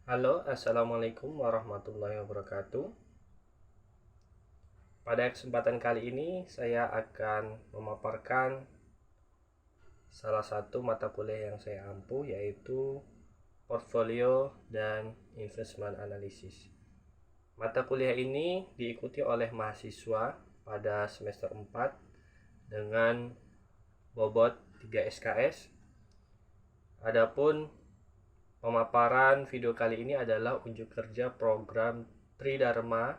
Halo, assalamualaikum warahmatullahi wabarakatuh. Pada kesempatan kali ini, saya akan memaparkan salah satu mata kuliah yang saya ampuh, yaitu portfolio dan investment analysis. Mata kuliah ini diikuti oleh mahasiswa pada semester 4 dengan bobot 3 SKS. Adapun pemaparan video kali ini adalah unjuk kerja program Tridharma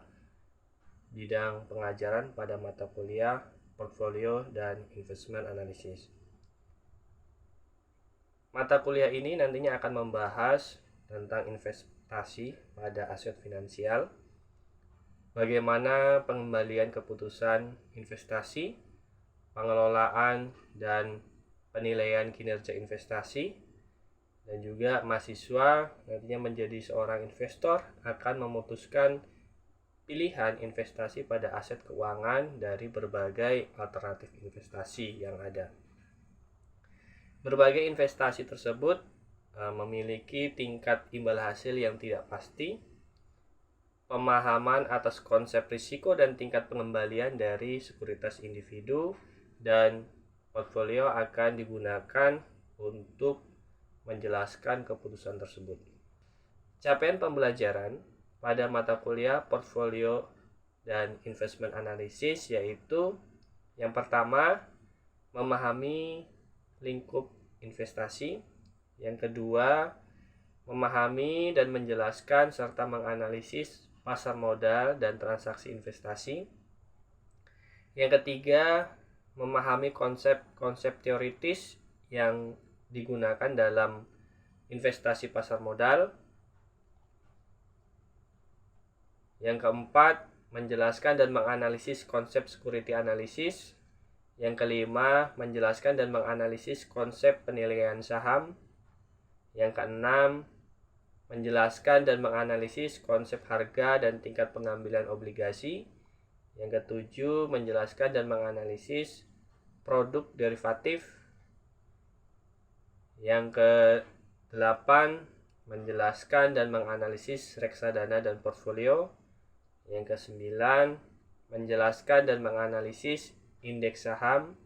bidang pengajaran pada mata kuliah portfolio dan investment analysis. Mata kuliah ini nantinya akan membahas tentang investasi pada aset finansial, bagaimana pengembalian keputusan investasi, pengelolaan dan penilaian kinerja investasi, dan juga mahasiswa nantinya menjadi seorang investor akan memutuskan pilihan investasi pada aset keuangan dari berbagai alternatif investasi yang ada. Berbagai investasi tersebut memiliki tingkat imbal hasil yang tidak pasti, pemahaman atas konsep risiko dan tingkat pengembalian dari sekuritas individu, dan portfolio akan digunakan untuk menjelaskan keputusan tersebut. Capaian pembelajaran pada mata kuliah portfolio dan investment analysis yaitu yang pertama, memahami lingkup investasi. Yang kedua, memahami dan menjelaskan serta menganalisis pasar modal dan transaksi investasi. Yang ketiga, memahami konsep-konsep teoritis yang digunakan dalam investasi pasar modal. Yang keempat, menjelaskan dan menganalisis konsep security analysis. Yang kelima, menjelaskan dan menganalisis konsep penilaian saham. Yang keenam, menjelaskan dan menganalisis konsep harga dan tingkat pengambilan obligasi. Yang ketujuh, menjelaskan dan menganalisis produk derivatif. Yang kedelapan, menjelaskan dan menganalisis reksadana dan portfolio. Yang kesembilan, menjelaskan dan menganalisis indeks saham.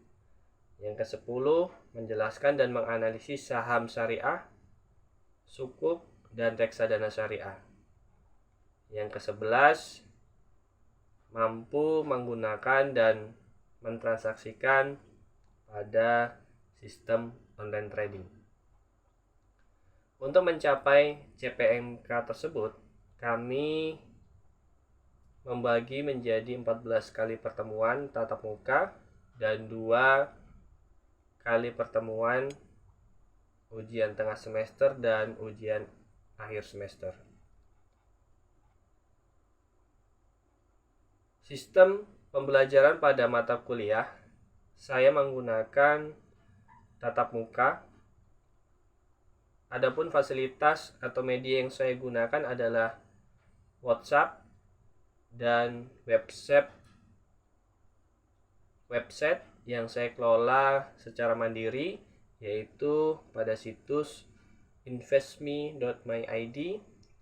Yang kesepuluh, menjelaskan dan menganalisis saham syariah, sukuk, dan reksadana syariah. Yang kesebelas, mampu menggunakan dan mentransaksikan pada sistem online trading. Untuk mencapai CPMK tersebut, kami membagi menjadi 14 kali pertemuan tatap muka dan 2 kali pertemuan ujian tengah semester dan ujian akhir semester. Sistem pembelajaran pada mata kuliah, saya menggunakan tatap muka. Adapun fasilitas atau media yang saya gunakan adalah WhatsApp dan website yang saya kelola secara mandiri, yaitu pada situs investme.my.id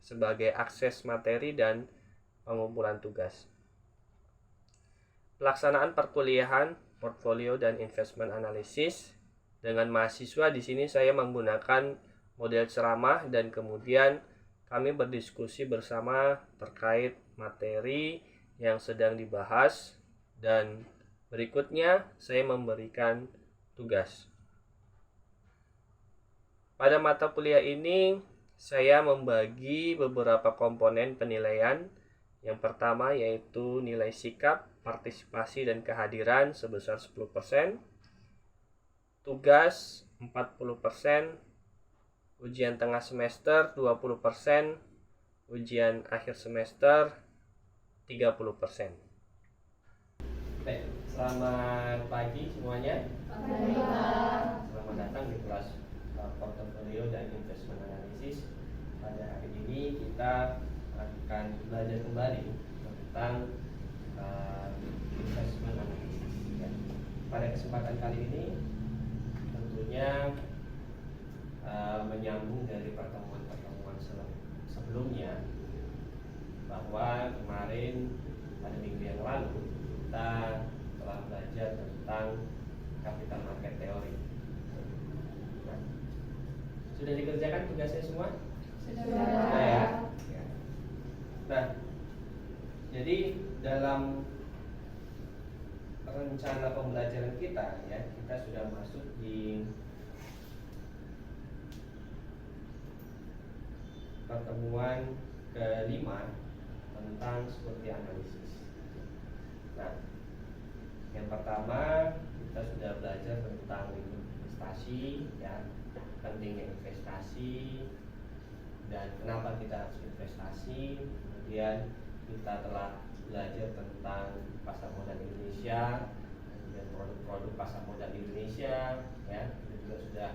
sebagai akses materi dan pengumpulan tugas. Pelaksanaan perkuliahan portfolio dan investment analysis dengan mahasiswa di sini saya menggunakan model ceramah dan kemudian kami berdiskusi bersama terkait materi yang sedang dibahas, dan berikutnya saya memberikan tugas. Pada mata kuliah ini saya membagi beberapa komponen penilaian. Yang pertama yaitu nilai sikap, partisipasi, dan kehadiran sebesar 10%, tugas 40%, ujian tengah semester 20%, ujian akhir semester 30%. Baik, selamat pagi semuanya. Selamat datang di kelas portfolio dan investment analysis. Pada hari ini kita akan belajar kembali tentang investment analysis. Pada kesempatan kali ini tentunya menyambung dari pertemuan-pertemuan sebelumnya. sebelumnya, bahwa kemarin pada minggu yang lalu kita telah belajar tentang capital market theory. Nah, sudah dikerjakan tugasnya semua? Sudah. Ya. Nah, jadi dalam rencana pembelajaran kita, ya, kita sudah masuk di pertemuan kelima tentang security analisis. Nah, yang pertama kita sudah belajar tentang investasi, ya, pentingnya investasi dan kenapa kita harus investasi. Kemudian kita telah belajar tentang pasar modal Indonesia, kemudian produk-produk pasar modal Indonesia, ya. Kita juga sudah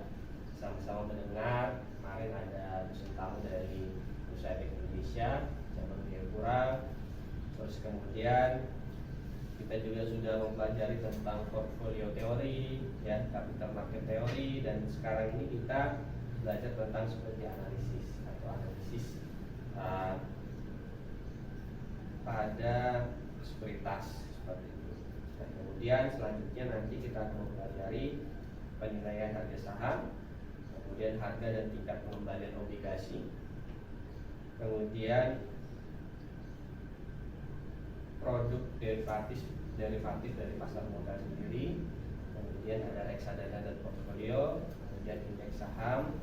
sama-sama mendengar. Kemarin ada dosen tamu dari Bursa Efek Indonesia, cabang Jayapura. Terus kemudian kita juga sudah mempelajari tentang portfolio teori, ya, capital market teori, dan sekarang ini kita belajar tentang security analisis atau analisis pada sekuritas seperti itu. Dan kemudian selanjutnya nanti kita akan mempelajari penilaian harga saham, kemudian harga dan tingkat pengembalian obligasi, kemudian produk derivatif dari pasar modal sendiri, kemudian ada reksadana dan portfolio, kemudian indeks saham,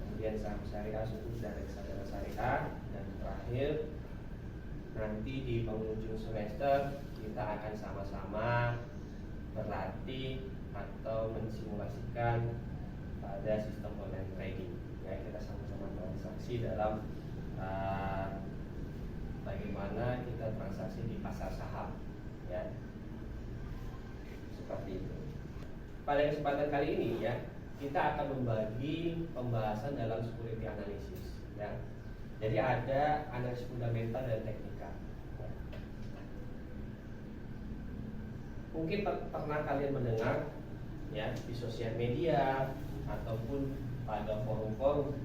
kemudian saham syariah sukuk dan reksadana syariah, dan terakhir nanti di penghujung semester kita akan sama-sama berlatih atau mensimulasikan pada sistem online trading. Ya, kita sama-sama transaksi dalam bagaimana kita transaksi di pasar saham, ya, seperti itu. Pada kesempatan kali ini, ya, kita akan membagi pembahasan dalam security analysis, ya. Jadi ada analisis fundamental dan teknikal. Ya. Mungkin pernah kalian mendengar, ya, di sosial media ataupun pada forum-forum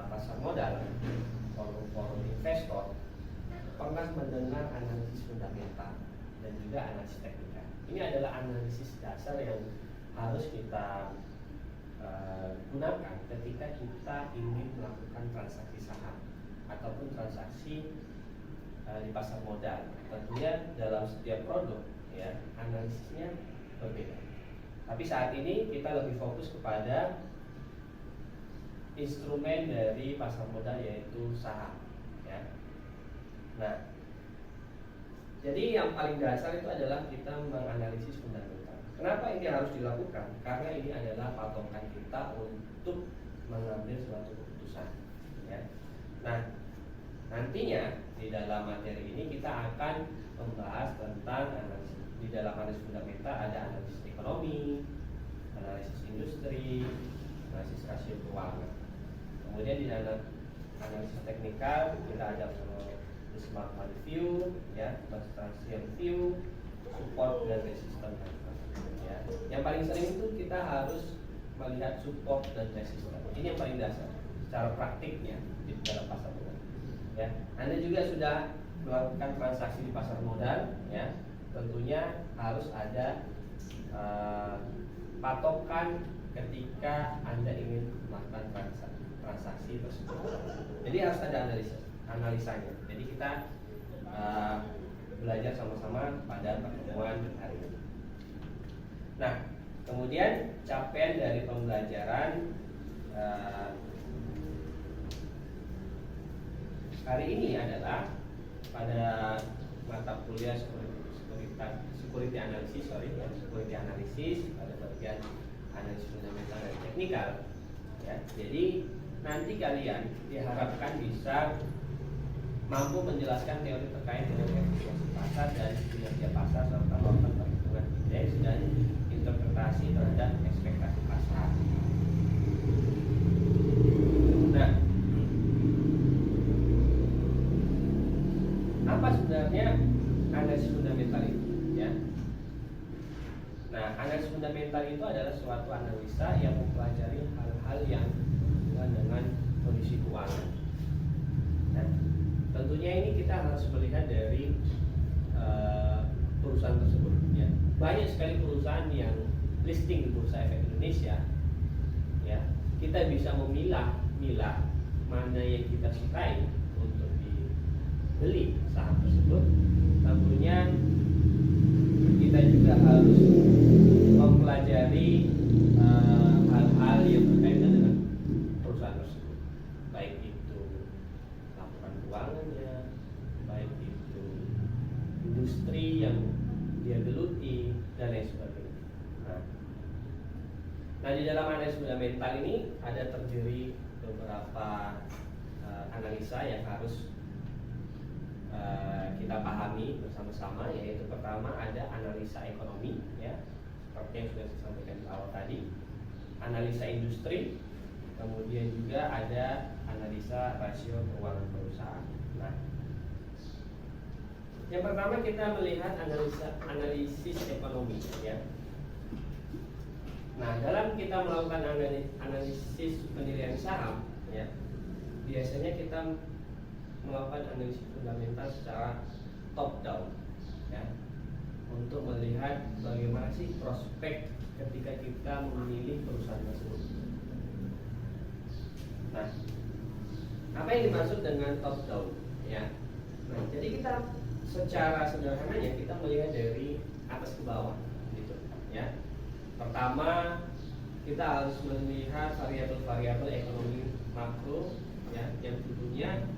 pasar modal, forum-forum investor, pernah mendengar analisis fundamental dan juga analisis teknikal. Ini adalah analisis dasar yang harus kita gunakan ketika kita ingin melakukan transaksi saham ataupun transaksi di pasar modal. Tentunya dalam setiap produk, ya, analisisnya berbeda. Tapi saat ini kita lebih fokus kepada instrumen dari pasar modal, yaitu saham, ya. Nah, jadi yang paling dasar itu adalah kita menganalisis fundamental. Kenapa ini harus dilakukan? Karena ini adalah patokan kita untuk mengambil suatu keputusan, ya. Nah, nantinya di dalam materi ini kita akan membahas tentang analisis. Di dalam analisis fundamental ada analisis ekonomi, analisis industri, analisis rasio keuangan. Kemudian di dalam analisis teknikal kita ada smart money view, ya, substantial view, support dan resistance, ya. Yang paling sering itu kita harus melihat support dan resistance. Ini yang paling dasar secara praktiknya di dalam pasar modal, ya. Anda juga sudah melakukan transaksi di pasar modal, ya. Tentunya harus ada patokan ketika Anda ingin melakukan transaksi tersebut. Jadi harus ada analisanya. Jadi kita belajar sama-sama pada pertemuan hari ini. Nah, kemudian capaian dari pembelajaran hari ini adalah pada mata kuliah security analysis pada bagian analisis fundamental dan teknikal, ya. Jadi nanti kalian diharapkan bisa mampu menjelaskan teori terkait dengan efisiensi pasar dan kinerja pasar serta melakukan perhitungan indeks dan interpretasi terhadap ekspektasi pasar. Nah, apa sebenarnya analisis fundamental itu, ya? Nah, analisis fundamental itu adalah suatu analisa yang mempelajari hal-hal yang berhubungan dengan kondisi keuangan. tentunya ini kita harus melihat dari perusahaan tersebut ya. Banyak sekali perusahaan yang listing di Bursa Efek Indonesia ya. Kita bisa memilah mana yang kita sukai untuk dibeli saham tersebut. Tentunya kita juga harus mempelajari hal-hal yang berkaitan dengan perusahaan tersebut, baik itu laporan keuangannya, baik itu industri yang dia geluti dan lain sebagainya. Nah, di dalam analisis fundamental ini ada terdiri beberapa analisa yang harus kita pahami bersama-sama, yaitu pertama ada analisa ekonomi ya, seperti yang sudah saya sampaikan di awal tadi, analisa industri, kemudian juga ada analisa rasio keuangan perusahaan. Nah, yang pertama kita melihat analisis ekonomi ya. Nah, dalam kita melakukan analisis penilaian saham ya, biasanya kita melakukan analisis fundamental secara top down ya, untuk melihat bagaimana sih prospek ketika kita memilih perusahaan tersebut. Nah, apa yang dimaksud dengan top down ya? Nah, jadi kita secara sederhananya kita melihat dari atas ke bawah gitu ya. Pertama, kita harus melihat variabel-variabel ekonomi makro ya, yang tentunya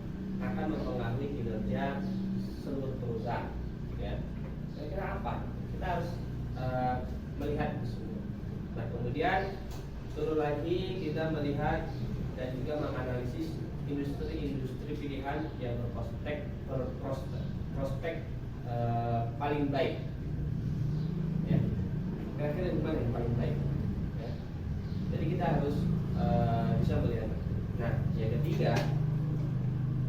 akan mempengaruhi kinerja seluruh perusahaan ya. Kira-kira apa? Kita harus melihat itu semua. Nah, kemudian turun lagi kita melihat dan juga menganalisis industri pilihan yang berprospek paling baik ya. Kira-kira di mana yang paling baik ya? Jadi kita harus bisa melihat. Nah, yang ketiga,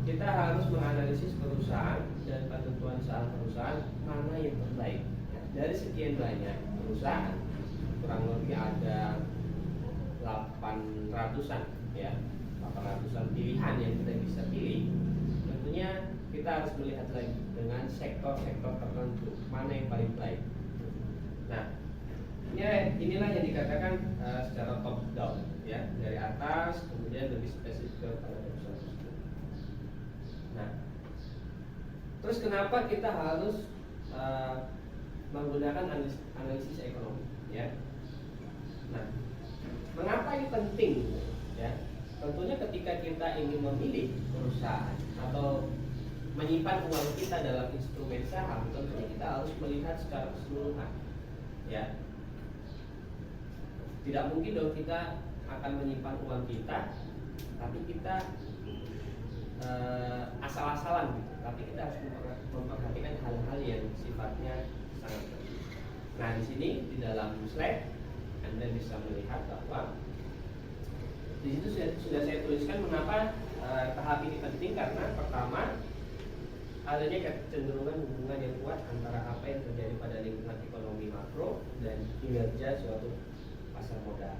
kita harus menganalisis perusahaan dan ketentuan saham perusahaan mana yang terbaik ya. Dari sekian banyak perusahaan, kurang lebih ada 800-an ya, 800-an pilihan yang kita bisa pilih. Tentunya kita harus melihat lagi dengan sektor-sektor tertentu mana yang paling baik. Nah, inilah yang dikatakan secara top down ya, dari atas kemudian lebih spesifik kepada perusahaan tersebut. Nah, terus kenapa kita harus menggunakan analisis ekonomi ya? Nah, mengapa ini penting ya? Tentunya ketika kita ingin memilih perusahaan atau menyimpan uang kita dalam instrumen saham, tentunya kita harus melihat secara keseluruhan ya. Tidak mungkin dong kita akan menyimpan uang kita tapi kita asal-asalan gitu. Tapi kita harus memperhatikan hal-hal yang sifatnya sangat penting. Nah, di sini di dalam slide Anda bisa melihat bahwa di situ sudah saya tuliskan mengapa tahap ini penting, karena pertama adanya kecenderungan hubungan yang kuat antara apa yang terjadi pada lingkungan ekonomi makro dan kinerja suatu pasar modal.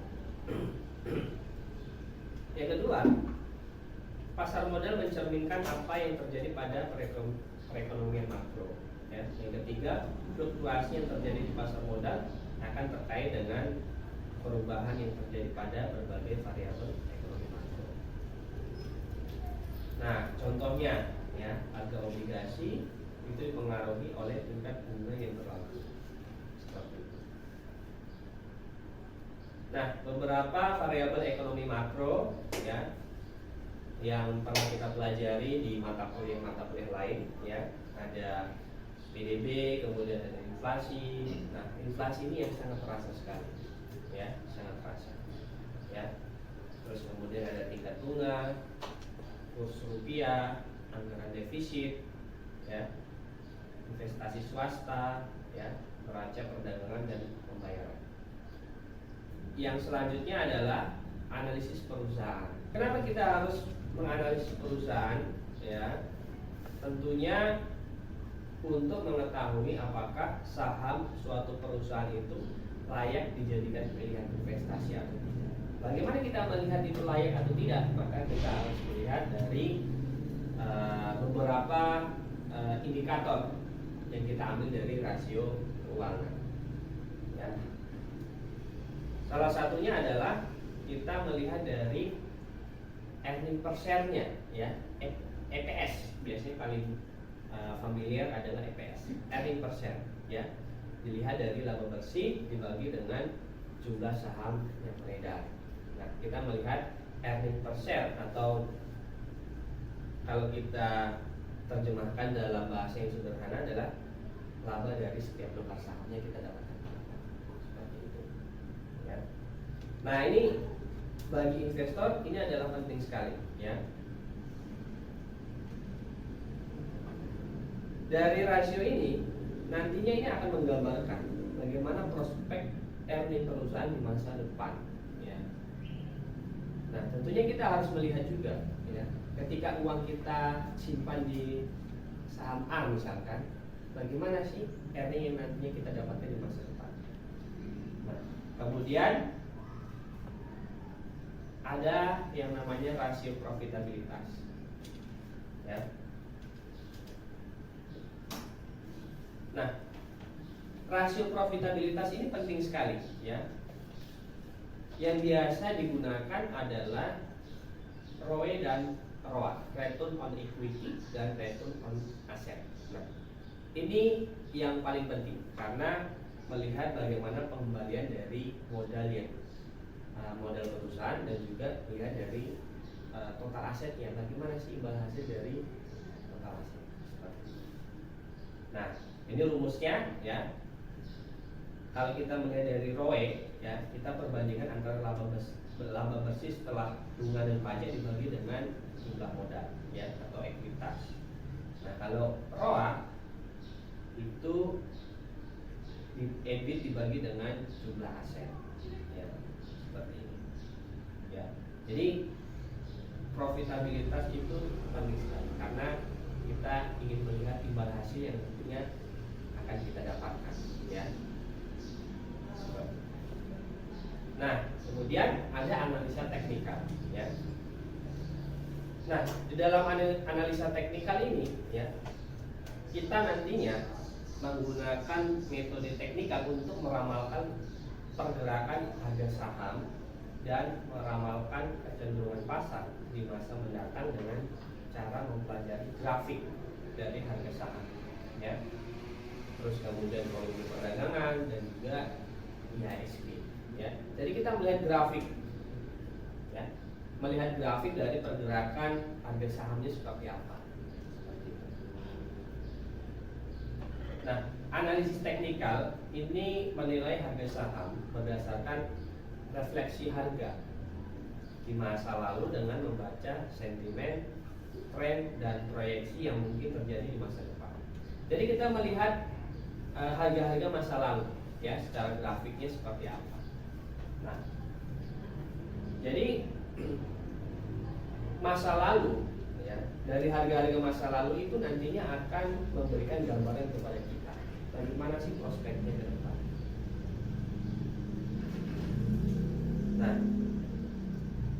Yang kedua, pasar modal mencerminkan apa yang terjadi pada perekonomian makro ya. Yang ketiga, fluktuasi yang terjadi di pasar modal akan terkait dengan perubahan yang terjadi pada berbagai variabel ekonomi makro. Nah, contohnya ya, harga obligasi itu dipengaruhi oleh tingkat bunga yang berlaku seperti itu. Nah, beberapa variabel ekonomi makro ya yang pernah kita pelajari di mata kuliah lain ya, ada PDB, kemudian ada inflasi. Nah, inflasi ini yang sangat terasa sekali ya, sangat terasa ya. Terus kemudian ada tingkat bunga, kurs rupiah, anggaran defisit ya, investasi swasta ya, neraca perdagangan dan pembayaran. Yang selanjutnya adalah analisis perusahaan. Kenapa kita harus menganalisis perusahaan ya? Tentunya untuk mengetahui apakah saham suatu perusahaan itu layak dijadikan pilihan investasi atau tidak. Bagaimana kita melihat itu layak atau tidak? Maka kita harus melihat dari beberapa indikator yang kita ambil dari rasio keuangan. Ya. Salah satunya adalah kita melihat dari earning per share-nya, ya, EPS. Biasanya paling familiar adalah EPS, earning per share, ya. Dilihat dari laba bersih dibagi dengan jumlah saham yang beredar. Nah, kita melihat earning per share, atau kalau kita terjemahkan dalam bahasa yang sederhana adalah laba dari setiap nukar sahamnya kita dapatkan. Seperti itu. Ya. Nah, ini bagi investor ini adalah penting sekali, ya. Dari rasio ini nantinya ini akan menggambarkan bagaimana prospek earning perusahaan di masa depan, ya. Nah, tentunya kita harus melihat juga, ya, ketika uang kita simpan di saham A misalkan, bagaimana sih earning yang nantinya kita dapatkan di masa depan. Nah, kemudian ada yang namanya rasio profitabilitas, ya. Nah, rasio profitabilitas ini penting sekali, ya. Yang biasa digunakan adalah ROE dan ROA, return on equity dan return on asset. Nah, ini yang paling penting karena melihat bagaimana pengembalian dari modal yang modal perusahaan, dan juga melihat dari total asetnya, bagaimana sih imbal hasil dari total aset. Nah, ini rumusnya, ya. Kalau kita melihat dari ROE, ya, kita perbandingan antara laba bersih setelah bunga dan pajak dibagi dengan jumlah modal, ya, atau ekuitas. Nah, kalau ROA itu EBIT dibagi dengan jumlah aset, ya, seperti ini, ya. Jadi profitabilitas itu penting sekali karena kita ingin melihat imbal hasil yang tentunya akan kita dapatkan, ya. Nah, kemudian ada analisa teknikal, ya. Nah, di dalam analisa teknikal ini, ya, kita nantinya menggunakan metode teknikal untuk meramalkan pergerakan harga saham dan meramalkan kecenderungan pasar di masa mendatang dengan cara mempelajari grafik dari harga saham, ya. Terus kemudian volume perdagangan dan juga IHSG, ya. Jadi kita melihat grafik, ya, melihat grafik dari pergerakan harga sahamnya seperti apa. Nah, analisis teknikal ini menilai harga saham berdasarkan refleksi harga di masa lalu dengan membaca sentimen, tren, dan proyeksi yang mungkin terjadi di masa depan. Jadi kita melihat harga-harga masa lalu, ya, secara grafiknya seperti apa. Nah, jadi masa lalu, ya, dari harga-harga masa lalu itu nantinya akan memberikan gambaran kepada kita bagaimana sih prospeknya ke depan. Nah,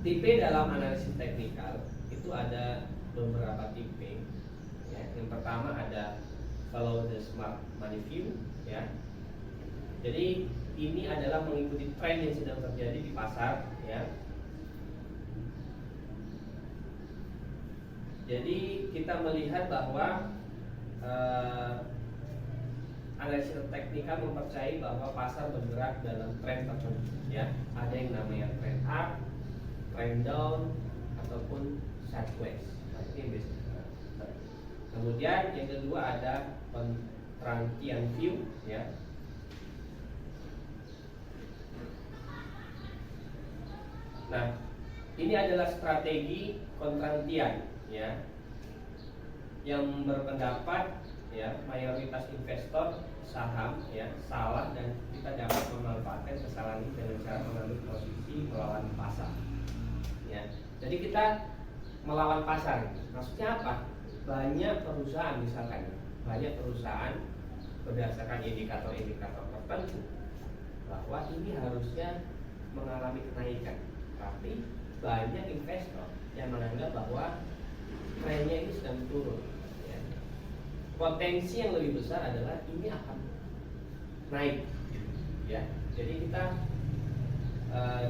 tipe dalam analisis teknikal itu ada beberapa tipe, ya. Yang pertama ada follow the smart money view, ya. Jadi ini adalah mengikuti tren yang sedang terjadi di pasar, ya. Jadi kita melihat bahwa analisis teknikal mempercayai bahwa pasar bergerak dalam tren tertentu, ya. Ada yang namanya tren up, tren down, ataupun sideways. Nah, ini biasanya. Kemudian yang kedua ada Transient view, ya. Nah, ini adalah strategi kontrantian, ya, yang berpendapat, ya, mayoritas investor saham, ya, salah dan kita dapat memanfaatkan kesalahan ini dengan cara mengambil posisi melawan pasar, ya. Jadi kita melawan pasar, maksudnya apa? Banyak perusahaan, misalkan, banyak perusahaan berdasarkan indikator-indikator tertentu bahwa ini harusnya mengalami kenaikan, tapi banyak investor yang menganggap bahwa trennya ini sedang turun, ya. potensi yang lebih besar adalah ini akan naik, ya. Jadi kita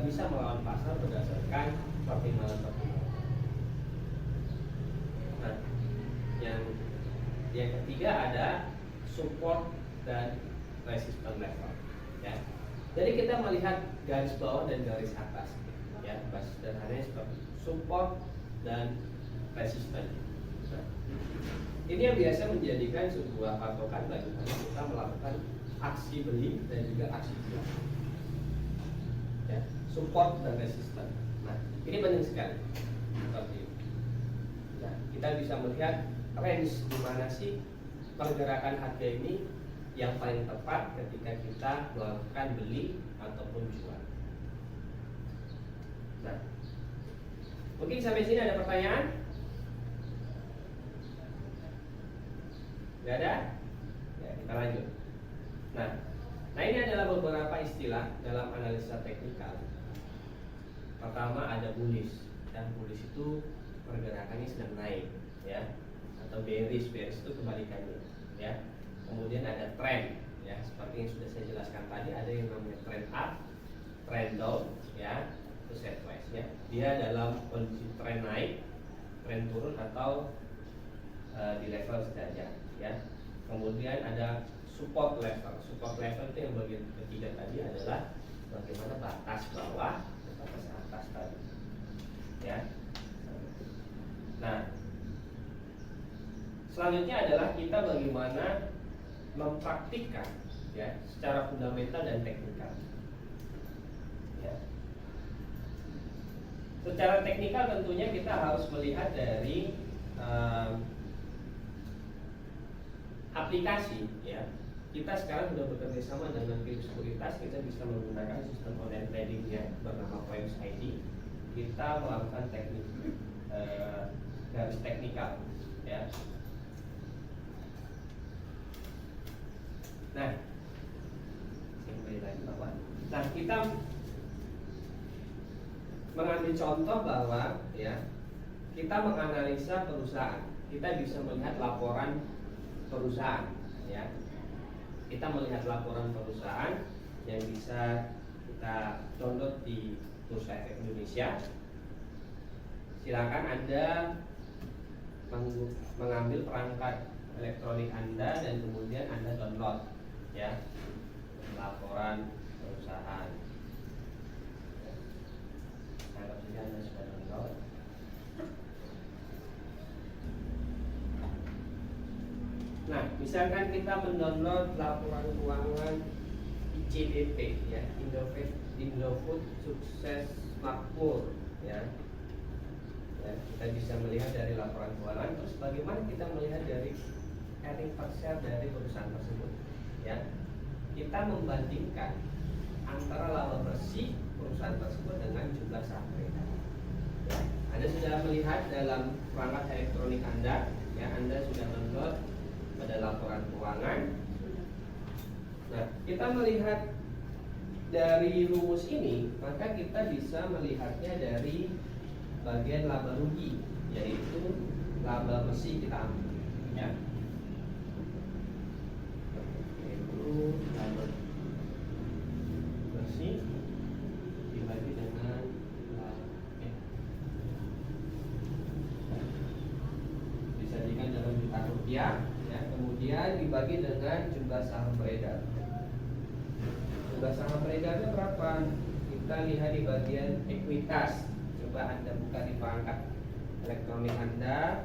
bisa melawan pasar berdasarkan pertimbangan. Nah, yang ketiga ada support dan resistance level, ya. Jadi kita melihat garis bawah dan garis atas, ya. Sederhananya seperti support dan resistance. Nah, ini yang biasa menjadikan sebuah patokan bagaimana kita melakukan aksi beli dan juga aksi jual, ya. Support dan resistance. Nah, ini penting sekali seperti ini. Nah, kita bisa melihat range di mana sih pergerakan harga ini yang paling tepat ketika kita melakukan beli ataupun jual. Nah, mungkin sampai sini ada pertanyaan? Gak ada? Ya, kita lanjut. Nah ini adalah beberapa istilah dalam analisa teknikal. Pertama ada bullish, dan bullish itu pergerakannya sedang naik, ya, atau bearish itu kebalikannya, ya. Kemudian ada trend, ya, seperti yang sudah saya jelaskan tadi, ada yang namanya trend up, trend down, ya, itu sideways, ya. Dia dalam kondisi trend naik, trend turun, atau di level sederajat, ya. Kemudian ada support level. Support level itu yang bagian ketiga tadi adalah bagaimana batas bawah dan batas atas tadi, ya. Nah, selanjutnya adalah kita bagaimana mempraktikkan, ya, secara fundamental dan teknikal, ya. Secara teknikal tentunya kita harus melihat dari aplikasi, ya. Kita sekarang sudah bekerja sama dengan Philip Securities. Kita bisa menggunakan sistem online tradingnya bernama Points ID. Kita melakukan teknik garis teknikal, ya. Nah, kita mengambil contoh bahwa, ya, kita menganalisa perusahaan. Kita bisa melihat laporan perusahaan, ya. Kita melihat laporan perusahaan yang bisa kita download di Bursa Efek Indonesia. Silakan Anda mengambil perangkat elektronik Anda dan kemudian Anda download, ya, laporan perusahaan. Anggap saja Anda sudah download. Nah, misalkan kita mendownload laporan keuangan ICBP, ya, Indofood Sukses Makmur, ya. Kita bisa melihat dari laporan keuangan. Terus bagaimana kita melihat dari earning per share dari perusahaan tersebut, ya. Kita membandingkan antara laba bersih perusahaan tersebut dengan jumlah saham beredar, ya. Anda sudah melihat dalam perangkat elektronik Anda, ya, Anda sudah download pada laporan keuangan. Nah, kita melihat dari rumus ini, maka kita bisa melihatnya dari bagian laba rugi, yaitu laba bersih kita ambil, ya. Yaitu laba bersih dibagi dengan disajikan dalam juta rupiah. Kemudian dibagi dengan jumlah saham beredar. Jumlah saham beredarnya berapa? Kita lihat di bagian ekuitas. Coba Anda buka di perangkat elektronik Anda,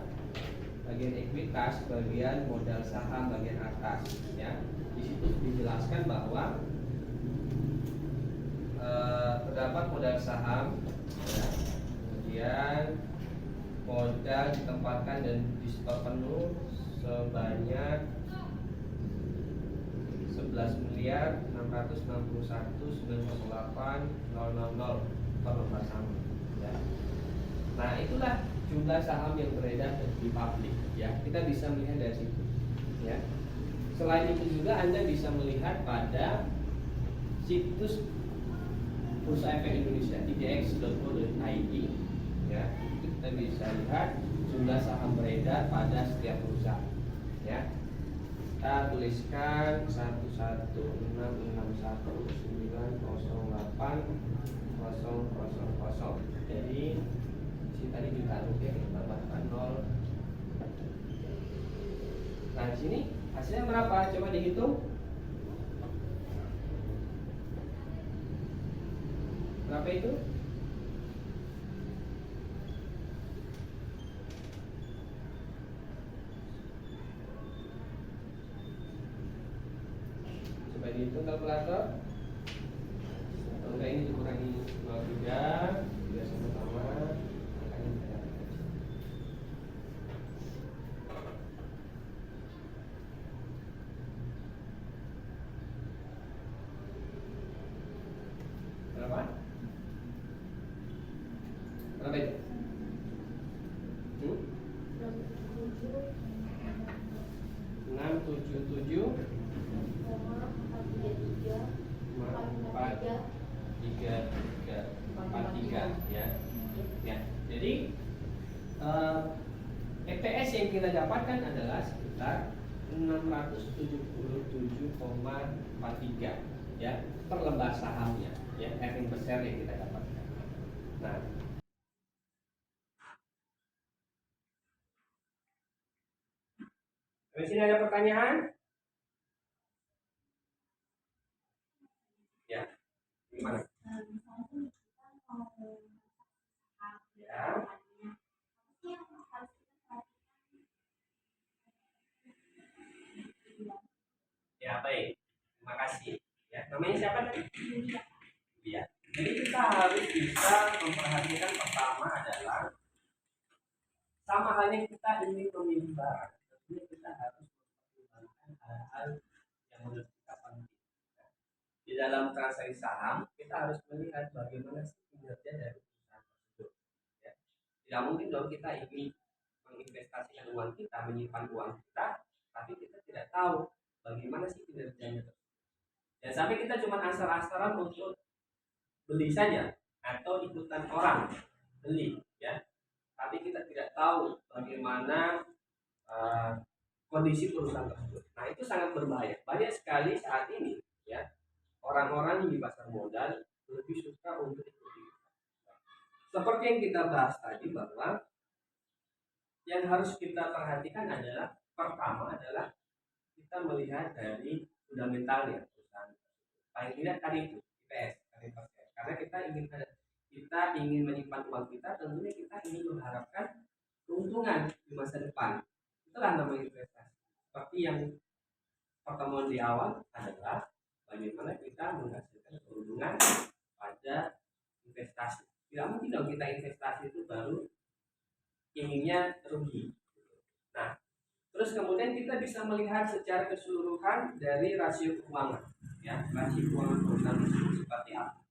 bagian ekuitas, bagian modal saham bagian atas, ya. Di situ dijelaskan bahwa terdapat modal saham, ya. Kemudian modal ditempatkan dan di stok penuh sebanyak 11.661.908.000 per lembar saham, ya. Nah, itulah jumlah saham yang beredar di publik, ya. Kita bisa melihat dari situ, ya. Selain itu juga Anda bisa melihat pada situs Bursa Efek Indonesia idx.co.id, ya. Kita bisa lihat jumlah saham beredar pada setiap perusahaan, ya. kita tuliskan 116190800. Jadi si tadi juga ya, kita tambahkan 0. Nah di sini hasilnya berapa? Coba dihitung. Berapa itu? Coba dihitung kalkulator. Kalau enggak ini dikurangi 03, tidak sama-sama. Angkanya tidak. Berapa? Berapa itu? 677 433 ya. Ya. Jadi EPS yang kita dapatkan adalah sekitar 677,43 ya per lembar sahamnya ya, earning per share yang kita dapatkan. Nah, di sini ada pertanyaan? Ya, gimana? Ya. Ya, baik. Terima kasih. Ya, namanya siapa tadi? Ya. Jadi kita harus bisa memperhatikan pertama adalah sama halnya kita ingin memilih barang. Tentunya kita harus mempertimbangkan hal-hal yang menurut kita penting. Di dalam transaksi saham, kita harus melihat bagaimana sih kinerja dari perusahaan tersebut. Ya. Tidak mungkin dong kita ingin menginvestasikan uang kita, menyimpan uang kita, tapi kita tidak tahu bagaimana sih kinerjanya. Dan sampai kita cuma asal-asalan untuk beli saja atau ikutan orang beli, ya. Tapi kita tidak tahu bagaimana kondisi perusahaan tersebut. Nah itu sangat berbahaya. Banyak sekali saat ini, ya, orang-orang di pasar modal lebih suka untuk ikuti. Seperti yang kita bahas tadi bahwa yang harus kita perhatikan adalah pertama adalah kita melihat dari fundamentalnya perusahaan. Paling tidak tadi itu IPS, karena kita ingin menyimpan uang kita, tentunya kita ingin mengharapkan keuntungan di masa depan. Itulah namanya investasi. Seperti yang pertemuan di awal adalah bagaimana kita menghasilkan keuntungan pada investasi. Tidak mungkin dong kita investasi itu baru inginnya rugi. Nah, terus kemudian kita bisa melihat secara keseluruhan dari rasio keuangan, ya, rasio keuangan perusahaan tersebut seperti apa.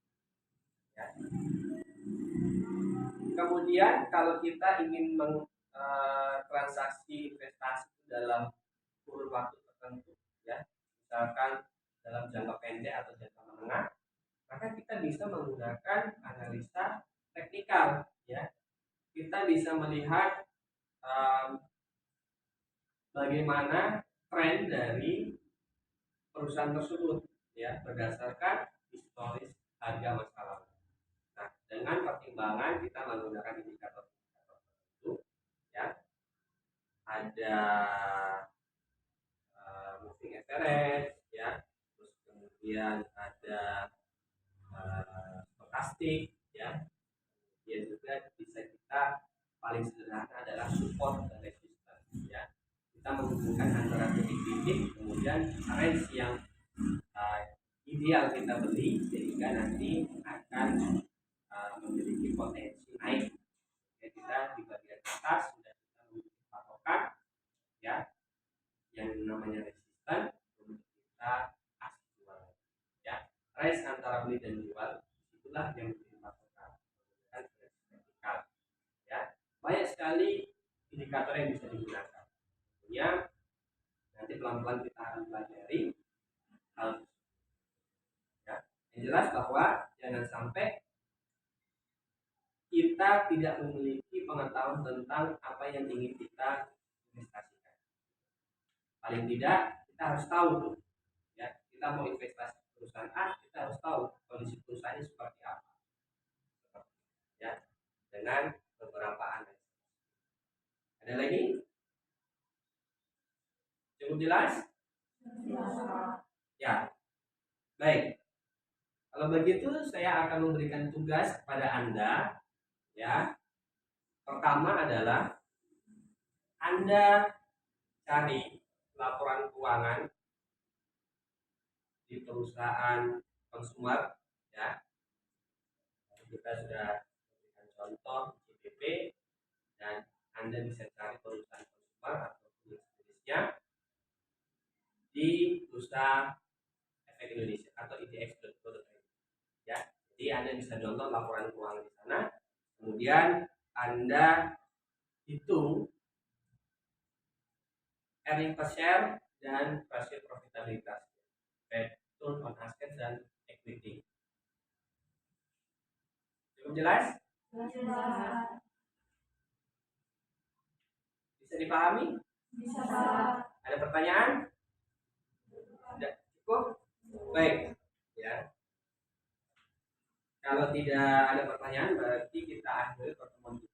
Ya. Kemudian kalau kita ingin transaksi investasi dalam kurun waktu tertentu, ya, misalkan dalam jangka pendek atau jangka menengah, maka kita bisa menggunakan analisa teknikal, ya. Kita bisa melihat bagaimana tren dari perusahaan tersebut, ya, berdasarkan historis harga masa lalu. Nah, dengan pertimbangan kita menggunakan indikator tertentu, ya, ada moving average, ya, terus kemudian ada stokastik, ya, kemudian juga bisa kita paling sederhana adalah support dan resistance, ya. Kita menghubungkan antara titik-titik kemudian range yang ideal kita beli sehingga nanti akan memiliki potensi naik. Ya, kita di bagian atas sudah kita memiliki patokan, ya, yang namanya resisten untuk kita kasih jual, ya. Range antara beli dan jual itulah yang menjadi patokan dan vertikal, ya. Banyak sekali indikator yang bisa digunakan. Tentunya nanti pelan-pelan kita akan pelajari hal, ya. Yang jelas bahwa jangan sampai kita tidak memiliki pengetahuan tentang apa yang ingin kita investasikan. Paling tidak kita kita harus tahu tuh, ya. Kita mau investasi di perusahaan A, kita harus tahu kondisi perusahaannya seperti apa, ya, dengan beberapa analisis. Ada lagi? Cukup jelas? Ya, baik. Kalau begitu saya akan memberikan tugas kepada Anda, ya. Pertama adalah Anda cari laporan keuangan di perusahaan konsumer, ya. Kita sudah memberikan contoh CPP, dan Anda bisa cari perusahaan konsumer atau jenisnya di Bursa Efek Indonesia atau idx.co.id, ya. Jadi Anda bisa download laporan keuangan di sana, kemudian Anda hitung earning per share dan rasio profitabilitas, return on asset dan equity. Cukup jelas? Bisa dipahami? Bisa. Ada pertanyaan? Tidak cukup? Baik, ya. Kalau tidak ada pertanyaan, berarti kita akhiri pertemuan kita.